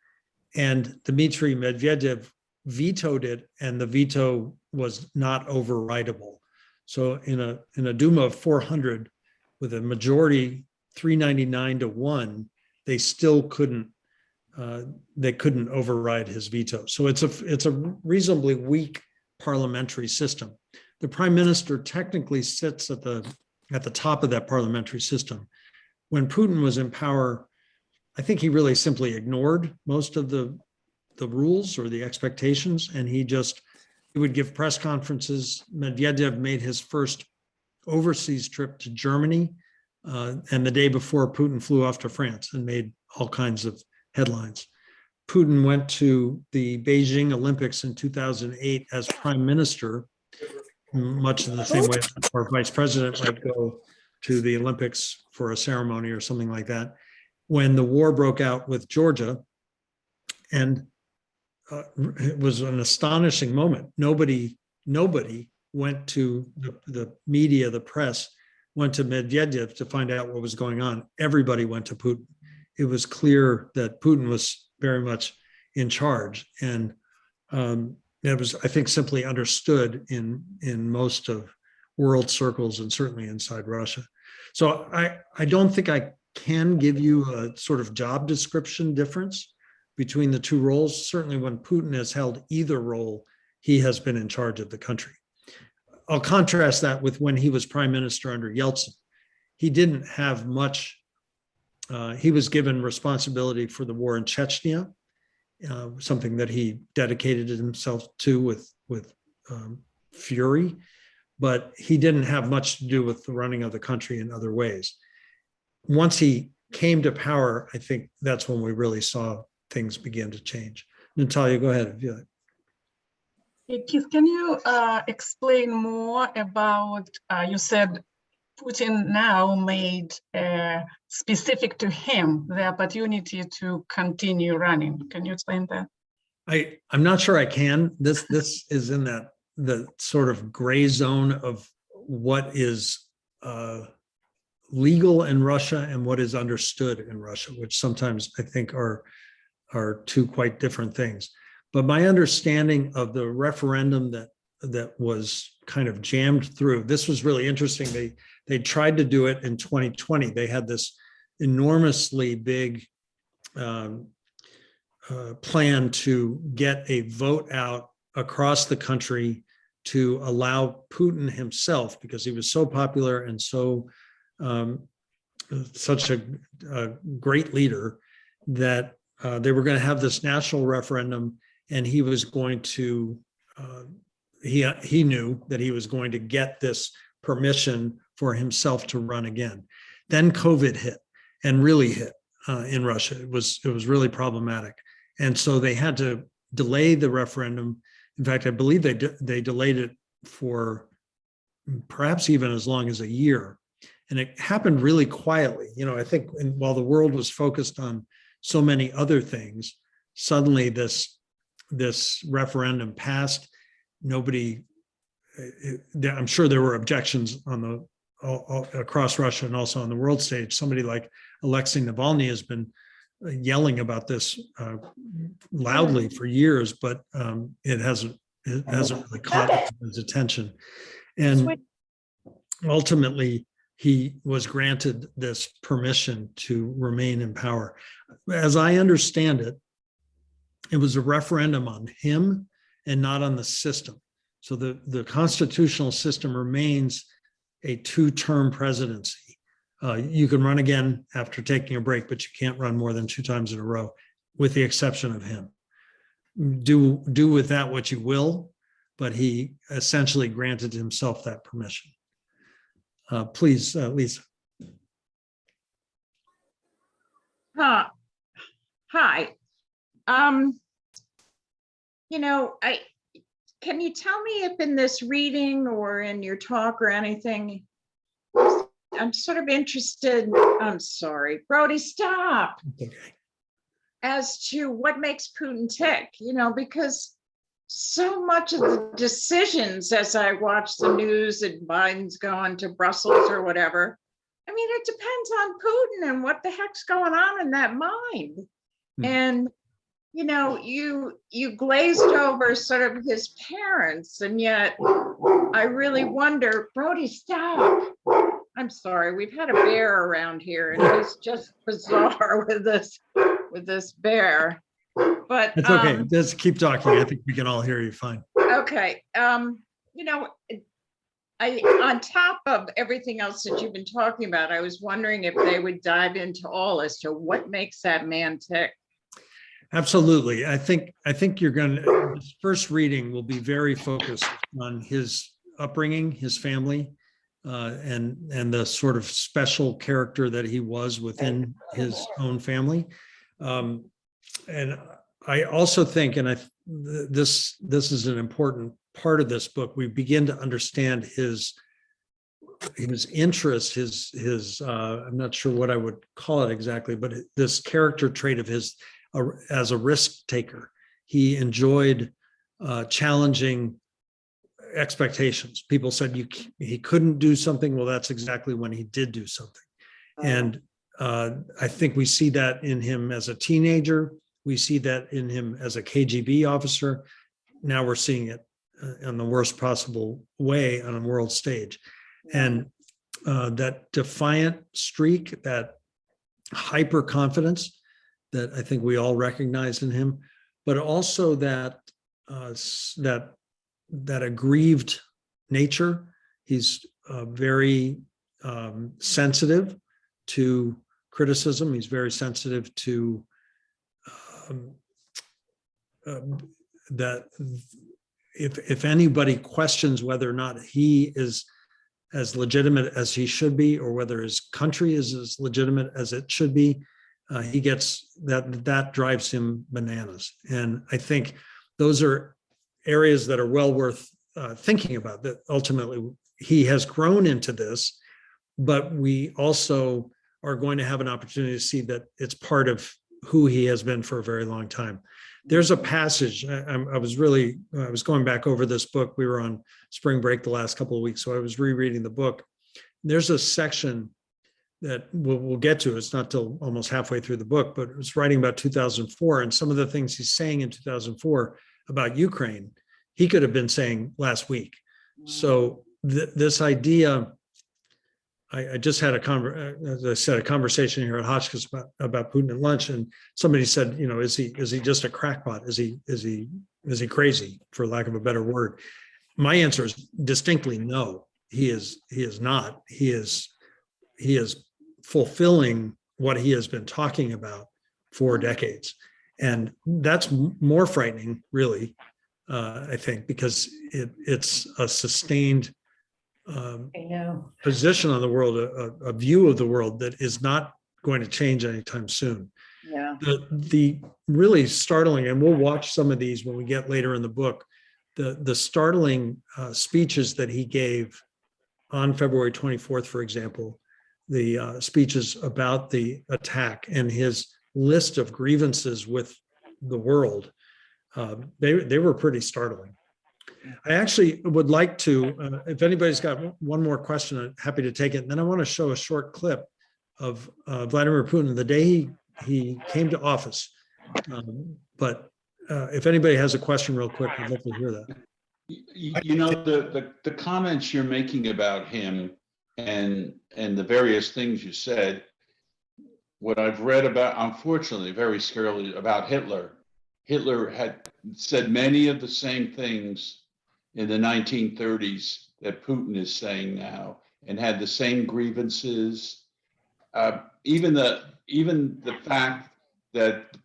and Dmitry Medvedev vetoed it, and the veto was not overridable. So in a Duma of 400, with a majority 399 to 1, they still couldn't override his veto. So it's a reasonably weak parliamentary system. The prime minister technically sits at the top of that parliamentary system. When Putin was in power, I think he really simply ignored most of the rules or the expectations, and he would give press conferences. Medvedev made his first overseas trip to Germany, and the day before, Putin flew off to France and made all kinds of headlines. Putin went to the Beijing Olympics in 2008 as prime minister, much in the same way that our vice president might go to the Olympics for a ceremony or something like that, when the war broke out with Georgia. And it was an astonishing moment. Nobody went to the media, the press, went to Medvedev to find out what was going on. Everybody went to Putin. It was clear that Putin was very much in charge. And it was, I think, simply understood in most of world circles and certainly inside Russia. So I don't think I can give you a sort of job description difference between the two roles. Certainly when Putin has held either role, he has been in charge of the country. I'll contrast that with when he was prime minister under Yeltsin. He didn't have much. He was given responsibility for the war in Chechnya, something that he dedicated himself to with fury, but he didn't have much to do with the running of the country in other ways. Once he came to power, I think that's when we really saw things begin to change. Natalia, go ahead if you like. Keith, can you explain more about, you said Putin now made specific to him the opportunity to continue running. Can you explain that? I'm not sure I can. This is in the sort of gray zone of what is legal in Russia and what is understood in Russia, which sometimes I think are two quite different things. But my understanding of the referendum that was kind of jammed through, this was really interesting. They tried to do it in 2020. They had this enormously big plan to get a vote out across the country to allow Putin himself, because he was so popular and such a great leader, that they were going to have this national referendum, and he was going to he knew that he was going to get this permission for himself to run again. Then COVID hit, and really hit in Russia. It was really problematic, and so they had to delay the referendum. In fact, I believe they delayed it for perhaps even as long as a year, and it happened really quietly. You know, I think while the world was focused on so many other things, suddenly this referendum passed. Nobody, I'm sure there were objections on across Russia and also on the world stage. Somebody like Alexei Navalny has been yelling about this loudly for years, but it hasn't really caught his attention. And ultimately, he was granted this permission to remain in power. As I understand it, it was a referendum on him and not on the system. So the constitutional system remains a two-term presidency. You can run again after taking a break, but you can't run more than 2 times in a row, with the exception of him. Do with that what you will, but he essentially granted himself that permission. Please, Lisa. Hi. Can you tell me if in this reading or in your talk or anything, I'm sort of interested, I'm sorry, Brody, stop. Okay. As to what makes Putin tick, because so much of the decisions as I watch the news and Biden's going to Brussels or whatever, I mean, it depends on Putin and what the heck's going on in that mind. And, you glazed over sort of his parents, and yet I really wonder, Brody, stop. I'm sorry, we've had a bear around here and he's just bizarre with this bear. But It's okay. Just keep talking. I think we can all hear you fine. Okay. On top of everything else that you've been talking about, I was wondering if they would dive into all as to what makes that man tick. Absolutely. I think you're going to, this first reading will be very focused on his upbringing, his family, and the sort of special character that he was within his own family. And I also think, and this is an important part of this book, we begin to understand his interest, his I'm not sure what I would call it exactly, but this character trait of his as a risk taker. He enjoyed challenging expectations. People said he couldn't do something. Well, that's exactly when he did do something. And I think we see that in him as a teenager. We see that in him as a KGB officer. Now we're seeing it in the worst possible way on a world stage. And that defiant streak, that hyper confidence that I think we all recognize in him, but also that aggrieved nature. He's very sensitive to criticism. He's very sensitive to that if anybody questions whether or not he is as legitimate as he should be, or whether his country is as legitimate as it should be, he gets that drives him bananas. And I think those are areas that are well worth thinking about, that ultimately he has grown into this, but we also are going to have an opportunity to see that it's part of who he has been for a very long time. There's a passage, I was going back over this book. We were on spring break the last couple of weeks, so I was rereading the book. There's a section that we'll get to. It's not till almost halfway through the book, but it's writing about 2004, and some of the things he's saying in 2004 about Ukraine, he could have been saying last week. So this idea, I just had as I said, a conversation here at Hotchkiss about Putin at lunch, and somebody said, is he just a crackpot? Is he crazy, for lack of a better word? My answer is distinctly no. He is not. He is fulfilling what he has been talking about for decades, and that's more frightening, really. I think, because it's a sustained position on the world, a view of the world that is not going to change anytime soon. Yeah. The really startling, and we'll watch some of these when we get later in the book, the startling speeches that he gave on February 24th, for example, the speeches about the attack and his list of grievances with the world, they were pretty startling. I actually would like to, if anybody's got one more question, I'm happy to take it. And then I want to show a short clip of Vladimir Putin the day he came to office. But if anybody has a question real quick, I'd love to hear that. The comments you're making about him and the various things you said, what I've read about, unfortunately, very scarily about Hitler, Hitler had said many of the same things in the 1930s that Putin is saying now, and had the same grievances. Even the fact that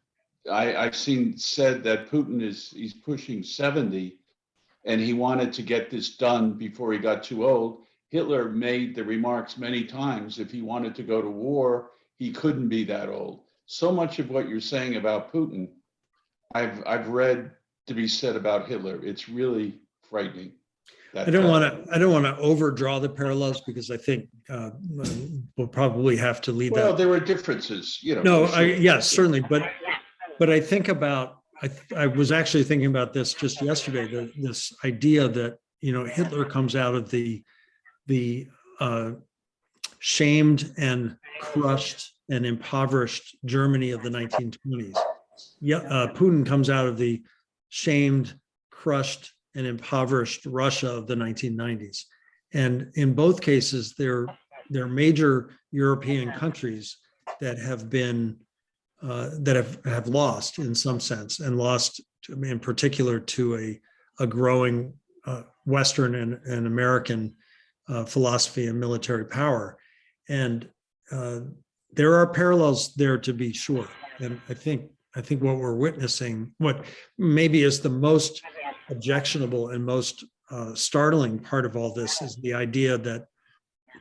I've seen said that Putin he's pushing 70, and he wanted to get this done before he got too old. Hitler made the remarks many times, if he wanted to go to war, he couldn't be that old. So much of what you're saying about Putin, I've read to be said about Hitler. It's really frightening. I don't want to overdraw the parallels, because I think we'll probably have to leave well, that. there were differences, you know. No, for sure. yes, certainly, but I think about, I was actually thinking about this just yesterday, this idea that, you know, Hitler comes out of the shamed and crushed and impoverished Germany of the 1920s. Putin comes out of the shamed, crushed, and impoverished Russia of the 1990s. And in both cases, they're major European countries that have been that have lost in some sense, and lost in particular to a growing Western and American philosophy and military power. And there are parallels there, to be sure. And I think what we're witnessing, what maybe is the most objectionable and most startling part of all this, is the idea that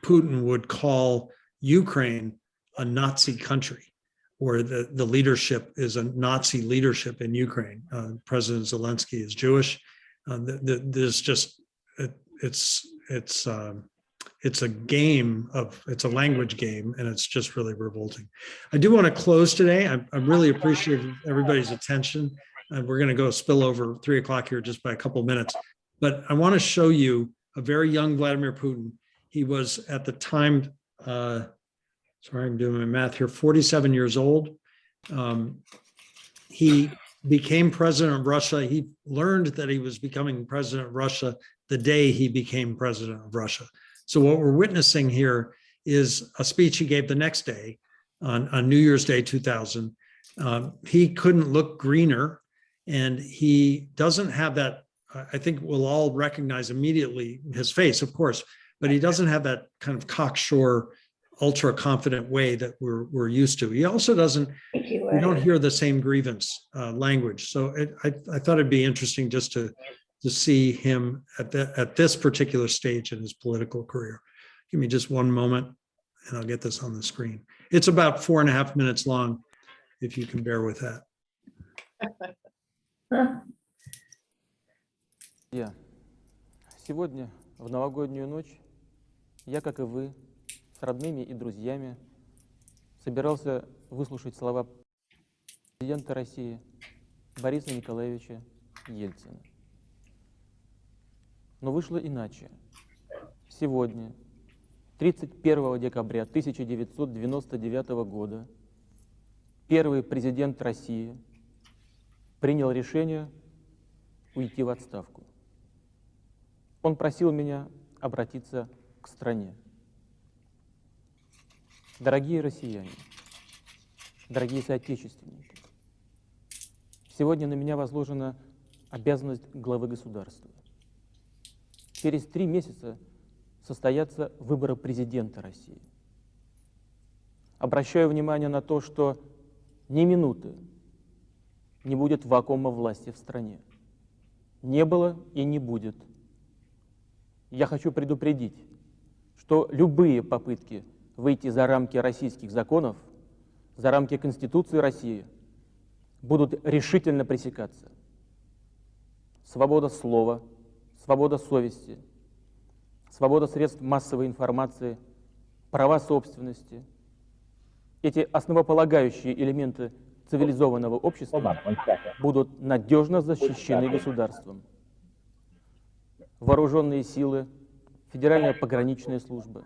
Putin would call Ukraine a Nazi country, or the leadership is a Nazi leadership in Ukraine. President Zelensky is Jewish. There's just, it's a game it's a language game, and it's just really revolting. I do want to close today. I really appreciate everybody's attention. And we're going to go spill over 3 o'clock here just by a couple of minutes. But I want to show you a very young Vladimir Putin. He was at the time, sorry, I'm doing my math here, 47 years old. He became president of Russia. He learned that he was becoming president of Russia the day he became president of Russia. So what we're witnessing here is a speech he gave the next day on New Year's Day 2000. He couldn't look greener, and he doesn't have that, I think we'll all recognize immediately his face, of course, but he doesn't have that kind of cocksure, ultra confident way that we're used to. He also doesn't, we don't hear the same grievance language. So I thought it'd be interesting just to see him at this particular stage in his political career. Give me just one moment and I'll get this on the screen. It's about 4.5 minutes long, if you can bear with that. Сегодня, в новогоднюю ночь, я, как и вы, с родными и друзьями, собирался выслушать слова президента России Бориса Николаевича Ельцина. Но вышло иначе. Сегодня, 31 декабря 1999 года, первый президент России принял решение уйти в отставку. Он просил меня обратиться к стране. Дорогие россияне, дорогие соотечественники, сегодня на меня возложена обязанность главы государства. Через 3 месяца состоятся выборы президента России. Обращаю внимание на то, что ни минуты не будет вакуума власти в стране. Не было и не будет. Я хочу предупредить, что любые попытки выйти за рамки российских законов, за рамки Конституции России, будут решительно пресекаться. Свобода слова, свобода совести, свобода средств массовой информации, права собственности – эти основополагающие элементы цивилизованного общества будут надежно защищены государством. Вооруженные силы, Федеральная пограничная служба,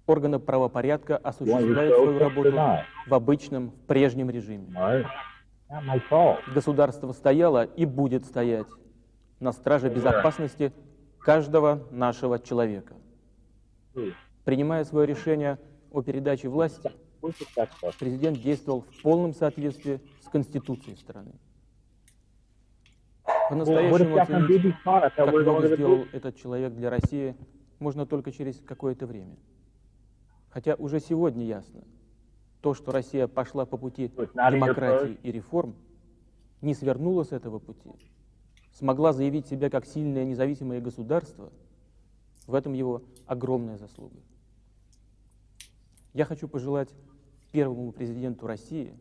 органы правопорядка осуществляют свою работу в обычном, прежнем режиме. Государство стояло и будет стоять на страже безопасности каждого нашего человека. Принимая свое решение о передаче власти, президент действовал в полном соответствии с Конституцией страны. По-настоящему оценить, как много сделал этот человек для России, можно только через какое-то время. Хотя уже сегодня ясно, то, что Россия пошла по пути демократии и реформ, не свернула с этого пути, смогла заявить себя как сильное независимое государство, в этом его огромная заслуга. Я хочу пожелать первому президенту России,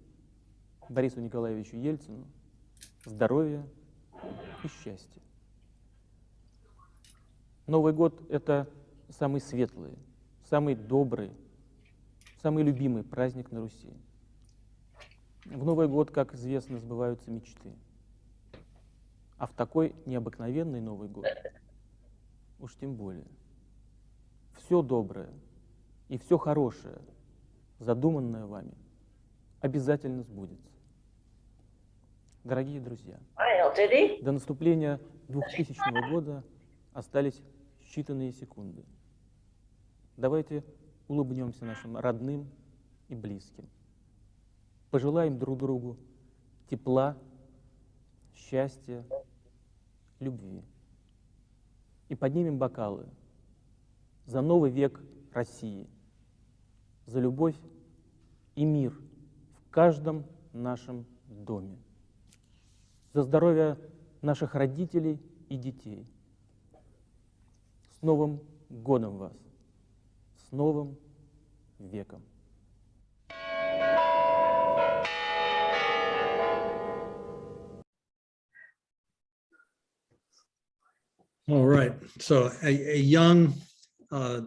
Борису Николаевичу Ельцину, здоровья и счастья. Новый год — это самый светлый, самый добрый, самый любимый праздник на Руси. В Новый год, как известно, сбываются мечты. А в такой необыкновенный Новый год уж тем более. Все доброе и все хорошее, задуманное вами, обязательно сбудется. Дорогие друзья, до наступления 2000 года остались считанные секунды. Давайте улыбнемся нашим родным и близким. Пожелаем друг другу тепла, счастья, любви. И поднимем бокалы за новый век России, за любовь и мир в каждом нашем доме, за здоровье наших родителей и детей. С Новым годом вас! С Новым веком! All right. So a young, I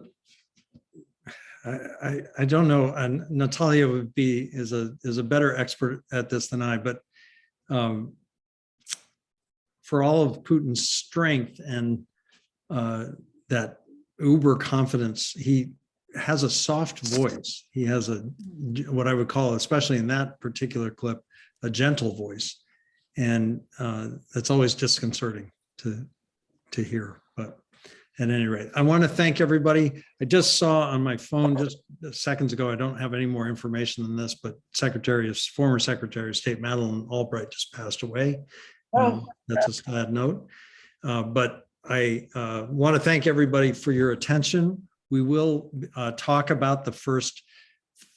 don't know, and Natalia is a better expert at this than I, but for all of Putin's strength and that uber confidence, he has a soft voice. He has what I would call, especially in that particular clip, a gentle voice. And that's always disconcerting to hear. But at any rate, I want to thank everybody. I just saw on my phone just seconds ago, I don't have any more information than this, but former Secretary of State Madeleine Albright just passed away. That's a sad note. But I want to thank everybody for your attention. We will talk about the first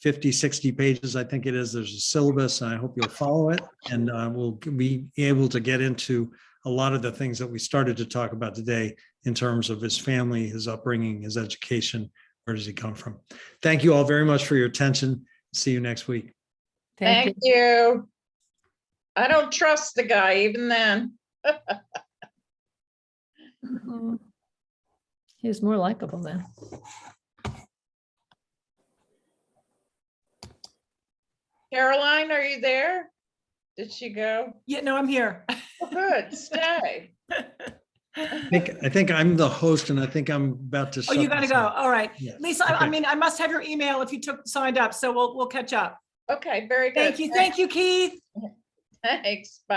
50, 60 pages, I think it is. There's a syllabus, and I hope you'll follow it. And we'll be able to get into a lot of the things that we started to talk about today in terms of his family, his upbringing, his education. Where does he come from? Thank you all very much for your attention. See you next week. Thank you. I don't trust the guy even then. He's more likable then. Caroline, are you there? Did she go? Yeah, no, I'm here. Oh, good, stay. I think I'm the host, and I think I'm about to. Oh, you gotta go. All right. Yes. Lisa, Okay. I mean, I must have your email if you signed up, so we'll catch up. Okay, very good. Thank you, Keith. Thanks, bye.